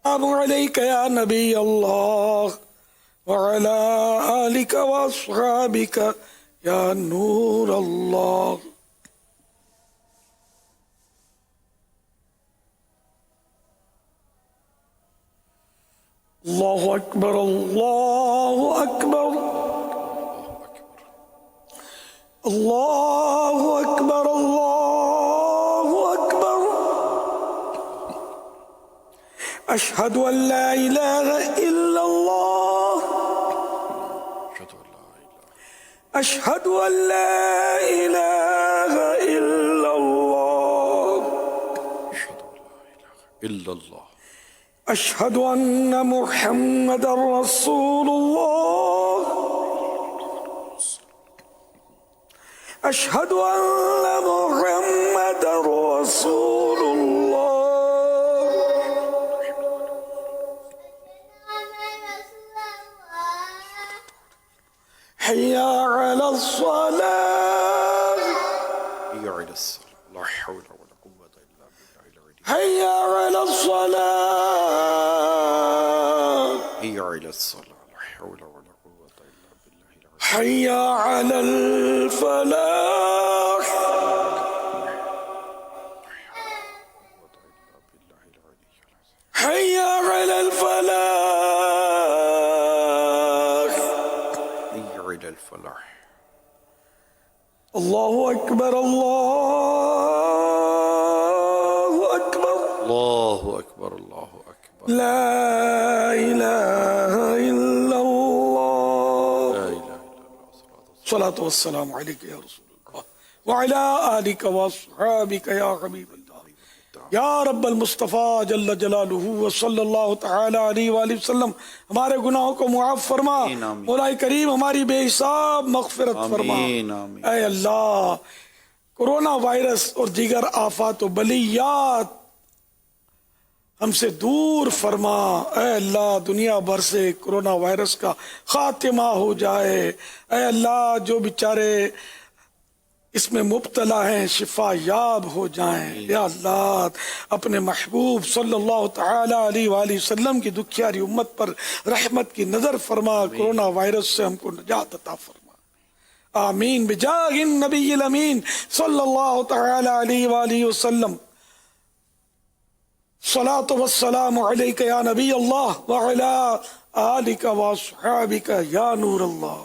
अलैका या नबी अल्लाह व अला आलिका व अस्हाबिका या नूर अल्लाह। अल्लाहु अकबर, अल्लाहु अकबर, अल्लाहु अकबर, अल्लाहु अकबर। अशहदु अल्ला इलाहा इल्लल्लाह, अशहदु अल्ला इलाहा इल्लल्लाह, अशहदु अन्ना मुहम्मदर रसूलुल्लाह, अशहदु अन्ना मुहम्मदर रसूलुल्लाह। हय्या अलस सलाह, हय्या अलस सलाह, ला हौला वला कुव्वता इल्ला बिल्लाहिल अली। हय्या अलस सलाह, हय्या अलस सलाह, ला हौला वला कुव्वता इल्ला बिल्लाहिल अली। हय्या अलल फलाह, हय्या अलल फलाह, हय्या अलल फलाह। अल्लाहु अकबर, अल्लाहु अकबर, अल्लाहु अकबर, अल्लाहु अकबर। ला इलाहा इल्लल्लाह, ला इलाहा इल्लल्लाह। सलातु वस्सलामु अलैका या रसूलल्लाह व अला आलिका व अस्हाबिका या हबीबल्लाह या रब्बल मुस्तफ़ा जल्ल जलालुहु व सल्लल्लाहु तआला अलैहि वसल्लम। हमारे गुनाहों को मुआफ़ फरमा, मौलाए करीम हमारी बेहिसाब मग़फ़िरत फरमा। ऐ अल्लाह, कोरोना वायरस और दीगर आफात व बलियात हमसे दूर फरमा। ऐ अल्लाह, दुनिया भर से कोरोना वायरस का खात्मा हो जाए। ऐ अल्लाह, जो बेचारे इसमें मुब्तला हैं शिफा याब हो जाएं। या अल्लाह, अपने महबूब सल्लल्लाहु तआला अलैहि वसल्लम की दुखियारी उम्मत पर रहमत की नज़र फरमा, कोरोना वायरस से हमको निजात अता फरमा। आमीन बिजाहिन नबील अमीन सल्लल्लाहु तआला अलैहि वसल्लम। सलातु वस्सलामु अलैका या नबी अल्लाह व अला आलिका व अस्हाबिका या नूर अल्लाह।